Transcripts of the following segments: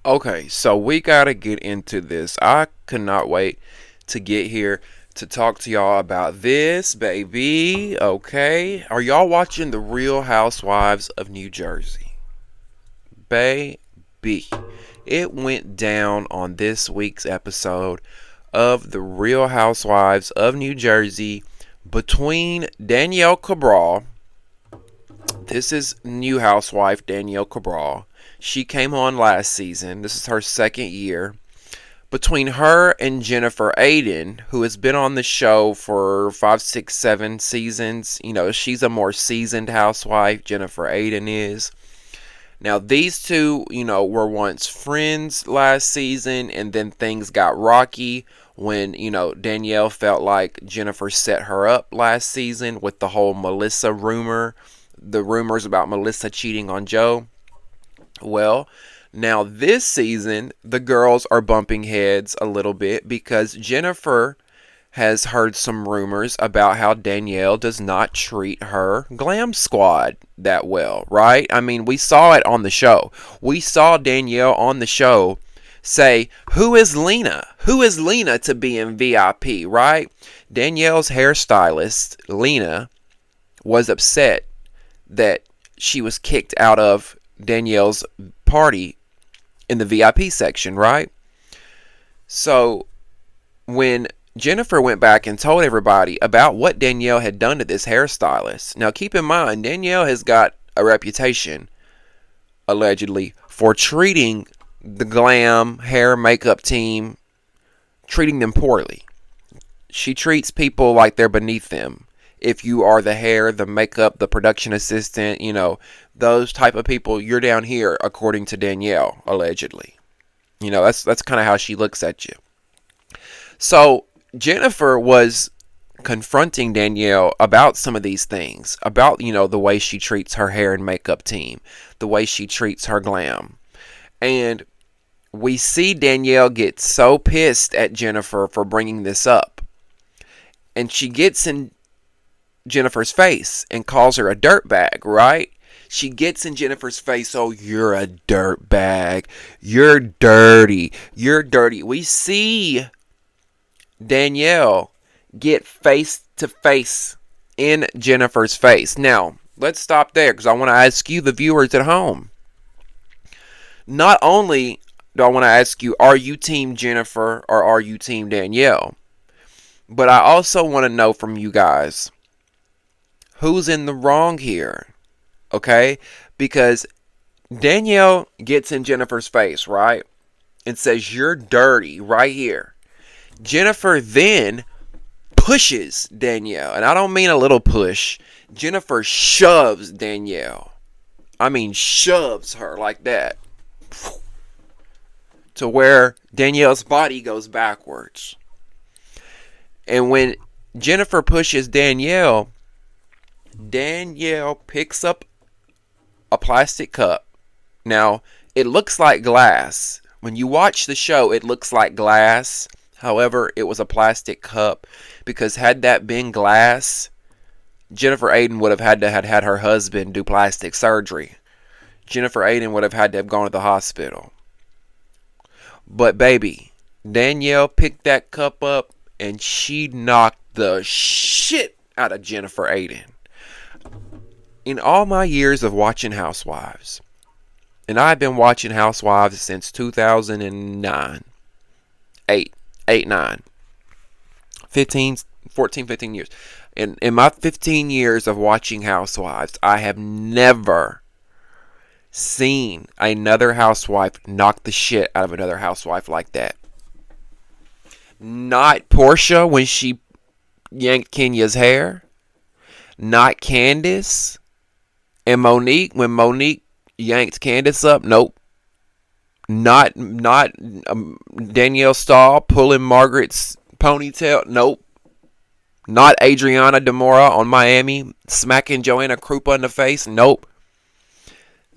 Okay, so we gotta get into this. I could not wait to get here to talk to y'all about this, baby. Okay, are y'all watching The Real Housewives of New Jersey? Baby, it went down on this week's episode of The Real Housewives of New Jersey between Danielle Cabral. This is new housewife Danielle Cabral. She came on last season. This is her second year. Between her and Jennifer Aydin, who has been on the show for 5, 6, 7 seasons. You know, she's a more seasoned housewife. Jennifer Aydin is. Now, these two, were once friends last season, and then things got rocky when, Danielle felt like Jennifer set her up last season with the whole Melissa rumor, the rumors about Melissa cheating on Joe. Well, now this season, the girls are bumping heads a little bit because Jennifer has heard some rumors about how Danielle does not treat her glam squad that well, right? I mean, we saw it on the show. We saw Danielle on the show say, "Who is Lena? Who is Lena to be in VIP?" Right? Danielle's hairstylist, Lena, was upset that she was kicked out of Danielle's party in the VIP section, right? So when Jennifer went back and told everybody about what Danielle had done to this hairstylist. Now keep in mind, Danielle has got a reputation, allegedly, for treating the glam hair makeup team, treating them poorly. She treats people like they're beneath them. If you are the hair, the makeup, the production assistant, those type of people, you're down here, according to Danielle, allegedly. That's kind of how she looks at you. So Jennifer was confronting Danielle about some of these things, about, the way she treats her hair and makeup team, the way she treats her glam. And we see Danielle get so pissed at Jennifer for bringing this up. And she gets in Jennifer's face and calls her a dirtbag, right? She gets in Jennifer's face, "Oh, you're a dirtbag. You're dirty. You're dirty." We see Danielle get face to face in Jennifer's face. Now, let's stop there because I want to ask you, the viewers at home. Not only do I want to ask you, are you team Jennifer or are you team Danielle? But I also want to know from you guys, who's in the wrong here? Okay? Because Danielle gets in Jennifer's face, right? And says, "You're dirty," right here. Jennifer then pushes Danielle. And I don't mean a little push. Jennifer shoves Danielle. I mean shoves her like that. To where Danielle's body goes backwards. And when Jennifer pushes Danielle picks up a plastic cup. Now, it looks like glass. When you watch the show, it looks like glass. However, it was a plastic cup, because had that been glass, Jennifer Aydin would have had to have had her husband do plastic surgery. Jennifer Aydin would have had to have gone to the hospital. But baby, Danielle picked that cup up and she knocked the shit out of Jennifer Aydin. In all my years of watching Housewives, and I've been watching Housewives since 2009, 9, 15, 14, 15 years. In my 15 years of watching Housewives, I have never seen another housewife knock the shit out of another housewife like that. Not Portia when she yanked Kenya's hair. Not Candace and Monique when Monique yanked Candace up. Nope. Not Danielle Stahl pulling Margaret's ponytail. Nope. Not Adriana Demora on Miami smacking Joanna Krupa in the face. Nope.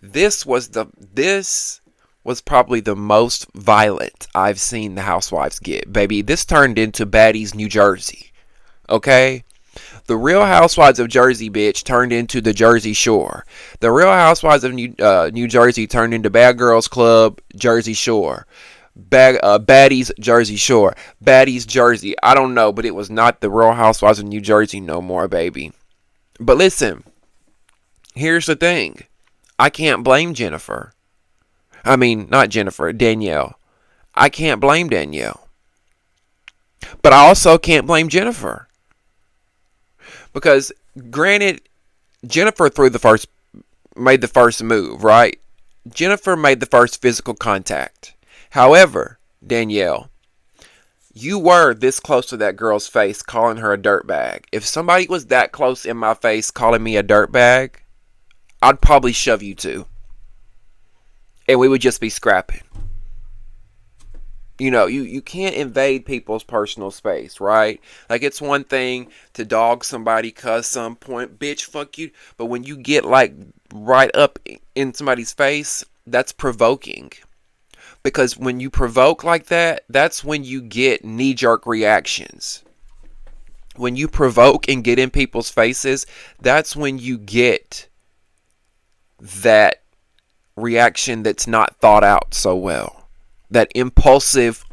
This was probably the most violent I've seen the Housewives get, baby. This turned into Baddies New Jersey. Okay? The Real Housewives of Jersey, bitch, turned into the Jersey Shore. The Real Housewives of New Jersey turned into Bad Girls Club, Jersey Shore. Baddies, Jersey Shore. Baddies, Jersey. I don't know, but it was not the Real Housewives of New Jersey no more, baby. But listen, here's the thing. I can't blame Jennifer. I mean, not Jennifer, Danielle. I can't blame Danielle. But I also can't blame Jennifer. Because, granted, Jennifer made the first move, right? Jennifer made the first physical contact. However, Danielle, you were this close to that girl's face calling her a dirtbag. If somebody was that close in my face calling me a dirtbag, I'd probably shove you too. And we would just be scrapping. You know, you can't invade people's personal space, right? Like, it's one thing to dog somebody, cuss some point, bitch, fuck you. But when you get, like, right up in somebody's face, that's provoking. Because when you provoke like that, that's when you get knee-jerk reactions. When you provoke and get in people's faces, that's when you get that reaction that's not thought out so well. That impulsive,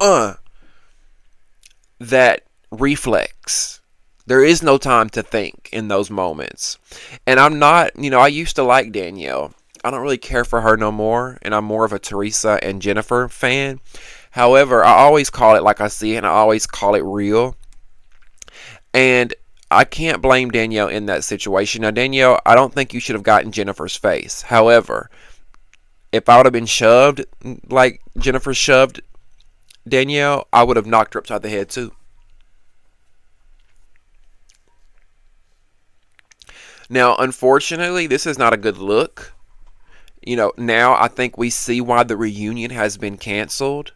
that reflex. There is no time to think in those moments. And I'm not, I used to like Danielle. I don't really care for her no more. And I'm more of a Teresa and Jennifer fan. However, I always call it like I see it. And I always call it real. And I can't blame Danielle in that situation. Now, Danielle, I don't think you should have gotten Jennifer's face. However, if I would have been shoved like Jennifer shoved Danielle, I would have knocked her upside the head too. Now, unfortunately, this is not a good look. Now I think we see why the reunion has been canceled.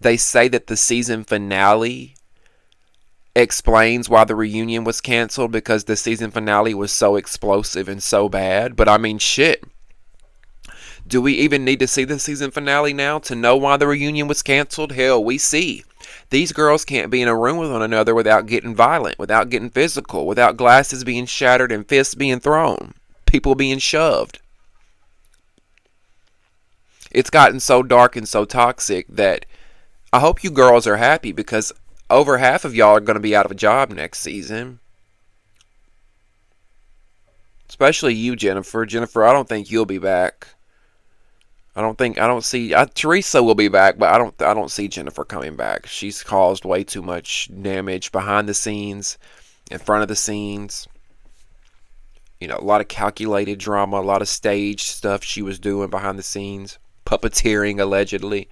They say that the season finale explains why the reunion was canceled because the season finale was so explosive and so bad. But I mean, shit. Do we even need to see the season finale now to know why the reunion was canceled? Hell, we see. These girls can't be in a room with one another without getting violent, without getting physical, without glasses being shattered and fists being thrown, people being shoved. It's gotten so dark and so toxic that I hope you girls are happy because over half of y'all are going to be out of a job next season. Especially you, Jennifer. Jennifer, I don't think you'll be back. Teresa will be back, but I don't see Jennifer coming back. She's caused way too much damage behind the scenes, in front of the scenes. A lot of calculated drama, a lot of stage stuff she was doing behind the scenes. Puppeteering, allegedly.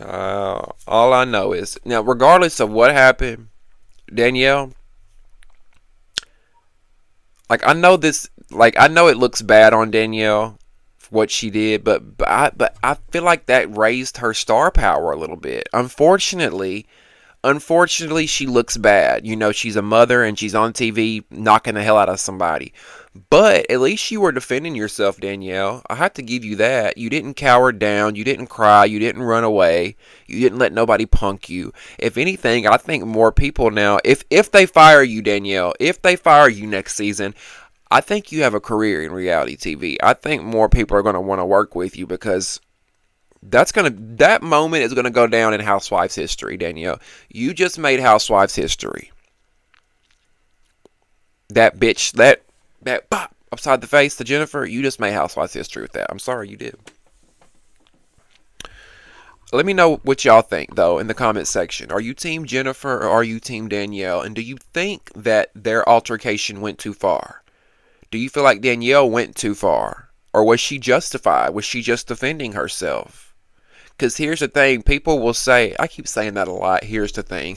All I know is, now, regardless of what happened, Danielle, I know it looks bad on Danielle for what she did, but I feel like that raised her star power a little bit. Unfortunately, she looks bad. She's a mother and she's on TV knocking the hell out of somebody. But at least you were defending yourself, Danielle. I have to give you that. You didn't cower down. You didn't cry. You didn't run away. You didn't let nobody punk you. If anything, I think more people now, if they fire you, Danielle, if they fire you next season, I think you have a career in reality TV. I think more people are going to want to work with you because that moment is going to go down in Housewives history, Danielle. You just made Housewives history. That bitch, that pop upside the face to Jennifer, you just made Housewives history with that. I'm sorry you did. Let me know what y'all think, though, in the comment section. Are you Team Jennifer or are you Team Danielle? And do you think that their altercation went too far? Do you feel like Danielle went too far? Or was she justified? Was she just defending herself? Because here's the thing. People will say, I keep saying that a lot. Here's the thing.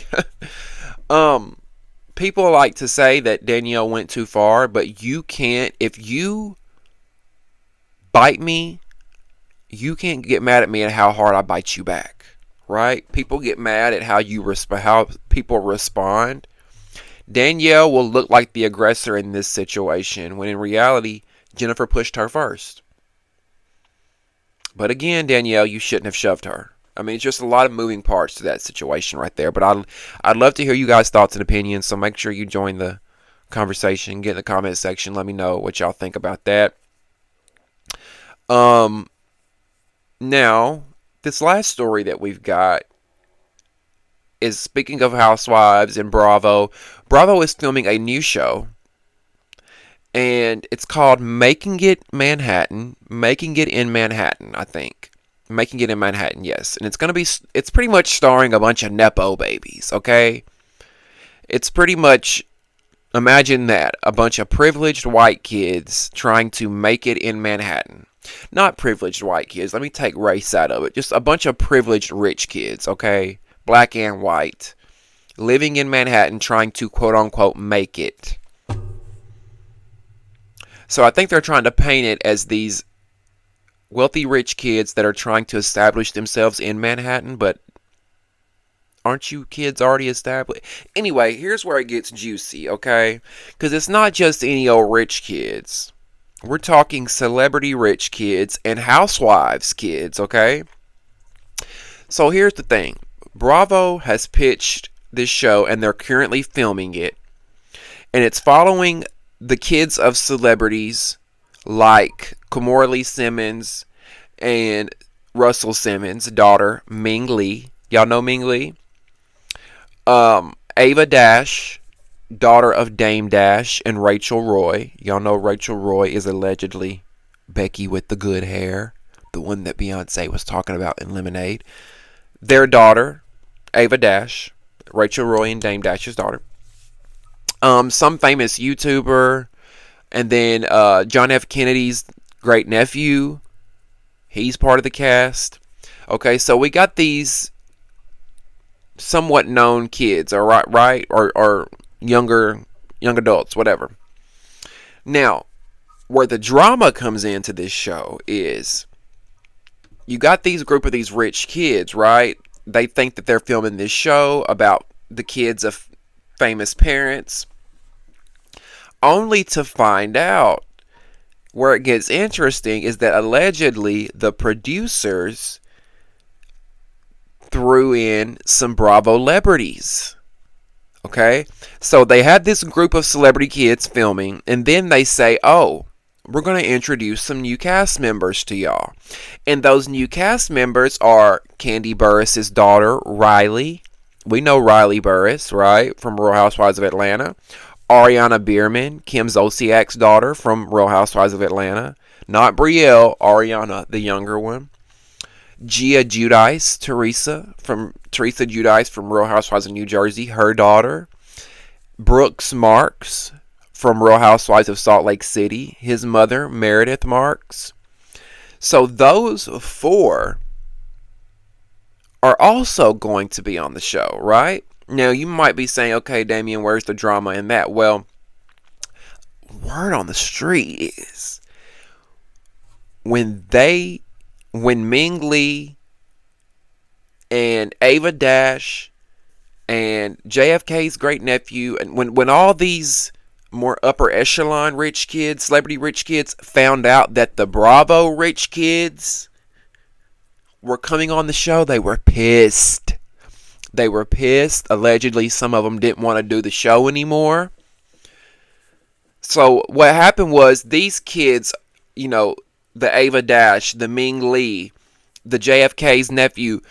People like to say that Danielle went too far, but you can't. If you bite me, you can't get mad at me at how hard I bite you back, right? People get mad at how people respond. Danielle will look like the aggressor in this situation, when in reality, Jennifer pushed her first. But again, Danielle, you shouldn't have shoved her. I mean, it's just a lot of moving parts to that situation right there. But I'd love to hear you guys' thoughts and opinions. So make sure you join the conversation. Get in the comment section. Let me know what y'all think about that. Now, this last story that we've got is, speaking of housewives and Bravo. Bravo is filming a new show, and it's called Making It Manhattan. Making It in Manhattan, I think. Making It in Manhattan, yes. And it's pretty much starring a bunch of Nepo babies, okay? It's pretty much, imagine that, a bunch of privileged white kids trying to make it in Manhattan. Not privileged white kids, let me take race out of it. Just a bunch of privileged rich kids, okay? Black and white. Living in Manhattan trying to quote-unquote make it. So I think they're trying to paint it as these wealthy rich kids that are trying to establish themselves in Manhattan, but aren't you kids already established? Anyway, here's where it gets juicy, okay? Because it's not just any old rich kids. We're talking celebrity rich kids and housewives kids, okay? So here's the thing. Bravo has pitched this show, and they're currently filming it. And it's following the kids of celebrities like Kimora Lee Simmons and Russell Simmons' daughter, Ming Lee. Y'all know Ming Lee? Ava Dash, daughter of Dame Dash, and Rachel Roy. Y'all know Rachel Roy is allegedly Becky with the good hair, the one that Beyonce was talking about in Lemonade. Their daughter, Ava Dash, Rachel Roy and Dame Dash's daughter. Some famous YouTuber, and then John F. Kennedy's great nephew. He's part of the cast. Okay, so we got these somewhat known kids, all right, or young adults, whatever. Now, where the drama comes into this show is you got these group of these rich kids, right? They think that they're filming this show about the kids of famous parents, only to find out, where it gets interesting, is that allegedly the producers threw in some Bravo celebrities. Okay? So they had this group of celebrity kids filming, and then they say, oh, we're going to introduce some new cast members to y'all. And those new cast members are Kandi Burruss's daughter, Riley. We know Riley Burruss, right? From Real Housewives of Atlanta. Ariana Bierman, Kim Zolciak's daughter from Real Housewives of Atlanta. Not Brielle, Ariana, the younger one. Gia Giudice, Teresa Giudice from Real Housewives of New Jersey, her daughter. Brooks Marks from Real Housewives of Salt Lake City, his mother, Meredith Marks. So those four are also going to be on the show, right? Now, you might be saying, okay, Damien, where's the drama in that? Well, word on the street is when Ming Lee and Ava Dash and JFK's great nephew, and when all these more upper echelon rich kids, celebrity rich kids, found out that the Bravo rich kids were coming on the show, they were pissed. They were pissed. Allegedly, some of them didn't want to do the show anymore. So what happened was, these kids, you know, the Ava Dash, the Ming Lee, the JFK's nephew,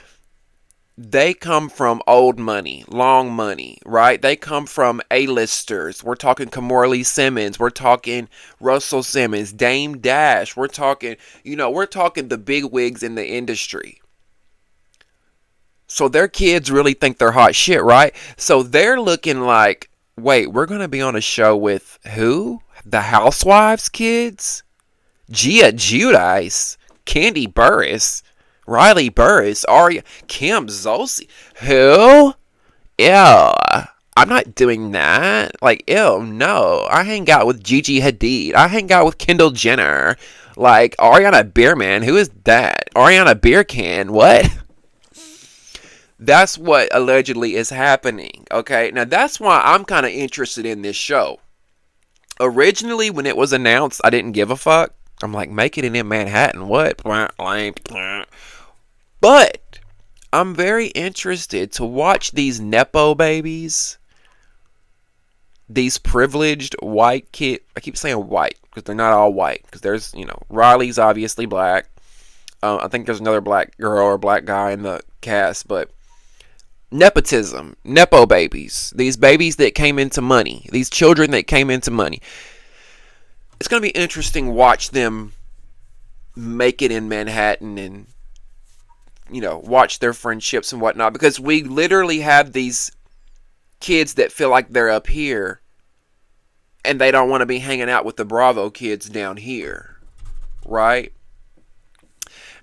they come from old money, long money, right? They come from A-listers. We're talking Kimora Lee Simmons. We're talking Russell Simmons, Dame Dash. We're talking the big wigs in the industry. So their kids really think they're hot shit, right? So they're looking like, wait, we're going to be on a show with who? The Housewives kids? Gia Giudice? Kandi Burruss? Riley Burruss? Kim Zolciak? Who? Ew. I'm not doing that. Like, ew, no. I hang out with Gigi Hadid. I hang out with Kendall Jenner. Like, Ariana Bierman. Who is that? Ariana Beer Can. What? That's what allegedly is happening, okay? Now, that's why I'm kind of interested in this show. Originally, when it was announced, I didn't give a fuck. I'm like, making it in Manhattan, what? But I'm very interested to watch these Nepo babies, these privileged white kid. I keep saying white because they're not all white. Because there's, Riley's obviously black. I think there's another black girl or black guy in the cast, but nepotism, Nepo babies, these babies that came into money, these children that came into money. It's going to be interesting watch them make it in Manhattan and, watch their friendships and whatnot, because we literally have these kids that feel like they're up here and they don't want to be hanging out with the Bravo kids down here, right?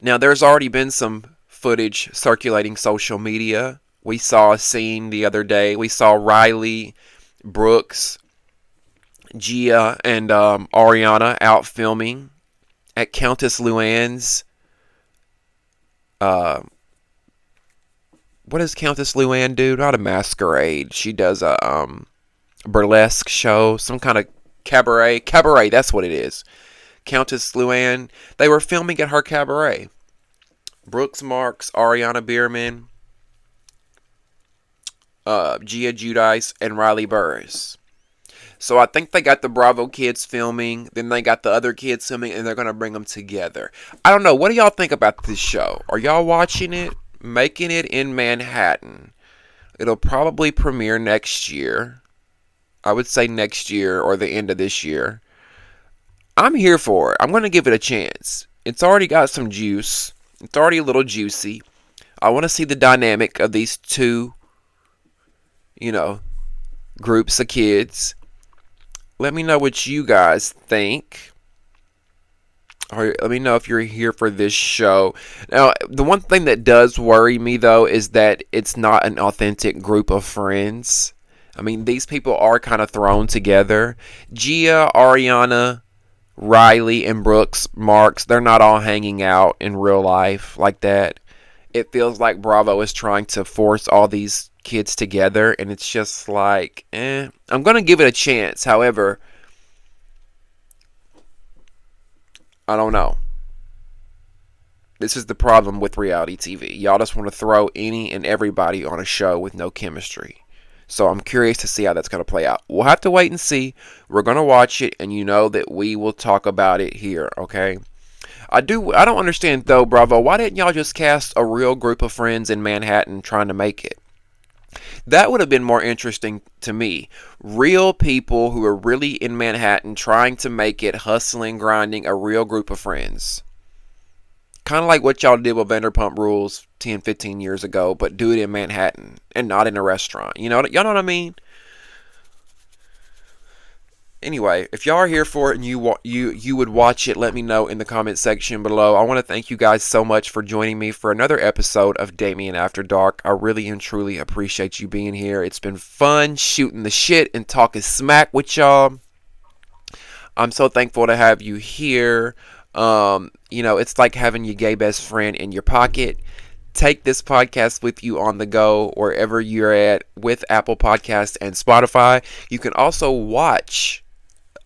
Now, there's already been some footage circulating social media. We saw a scene the other day. We saw Riley, Brooks, Gia, and Ariana out filming at Countess Luann's. What does Countess Luann do? Not a masquerade. She does a burlesque show, some kind of cabaret. Cabaret, that's what it is. Countess Luann. They were filming at her cabaret. Brooks Marks, Ariana Bierman, Gia Giudice, and Riley Burris. So I think they got the Bravo kids filming, then they got the other kids filming, and they're going to bring them together. I don't know. What do y'all think about this show? Are y'all watching it? Making it in Manhattan. It'll probably premiere next year. I would say next year or the end of this year. I'm here for it. I'm going to give it a chance. It's already got some juice. It's already a little juicy. I want to see the dynamic of these two, groups of kids. Let me know what you guys think. Or let me know if you're here for this show. Now, the one thing that does worry me, though, is that it's not an authentic group of friends. I mean, these people are kind of thrown together. Gia, Ariana, Riley, and Brooks Marks, they're not all hanging out in real life like that. It feels like Bravo is trying to force all these kids together, and it's just like, I'm going to give it a chance. However, I don't know. This is the problem with reality TV. Y'all just want to throw any and everybody on a show with no chemistry. So I'm curious to see how that's going to play out. We'll have to wait and see. We're going to watch it, and you know that we will talk about it here, okay? I don't understand, though, Bravo. Why didn't y'all just cast a real group of friends in Manhattan trying to make it? That would have been more interesting to me. Real people who are really in Manhattan trying to make it, hustling, grinding, a real group of friends. Kind of like what y'all did with Vanderpump Rules 10, 15 years ago, but do it in Manhattan and not in a restaurant. Y'all know what I mean? Anyway, if y'all are here for it and you would watch it, let me know in the comment section below. I want to thank you guys so much for joining me for another episode of Damien After Dark. I really and truly appreciate you being here. It's been fun shooting the shit and talking smack with y'all. I'm so thankful to have you here. It's like having your gay best friend in your pocket. Take this podcast with you on the go wherever you're at with Apple Podcasts and Spotify. You can also watch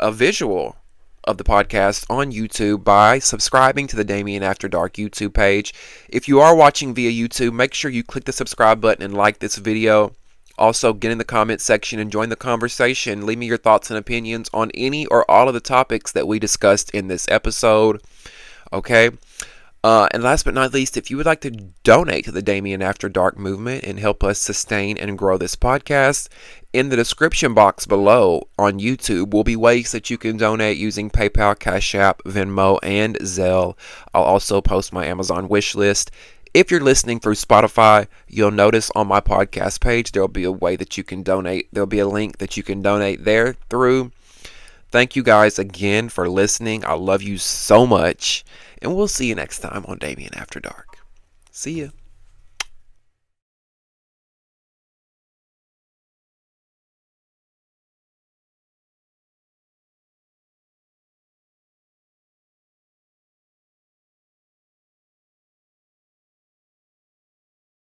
a visual of the podcast on YouTube by subscribing to the Damien After Dark YouTube page. If you are watching via YouTube, make sure you click the subscribe button and like this video. Also, get in the comment section and join the conversation. Leave me your thoughts and opinions on any or all of the topics that we discussed in this episode. Okay? And last but not least, if you would like to donate to the Damien After Dark movement and help us sustain and grow this podcast, in the description box below on YouTube will be ways that you can donate using PayPal, Cash App, Venmo, and Zelle. I'll also post my Amazon wish list. If you're listening through Spotify, you'll notice on my podcast page there'll be a way that you can donate. There'll be a link that you can donate there through. Thank you guys again for listening. I love you so much. And we'll see you next time on Damien After Dark. See ya.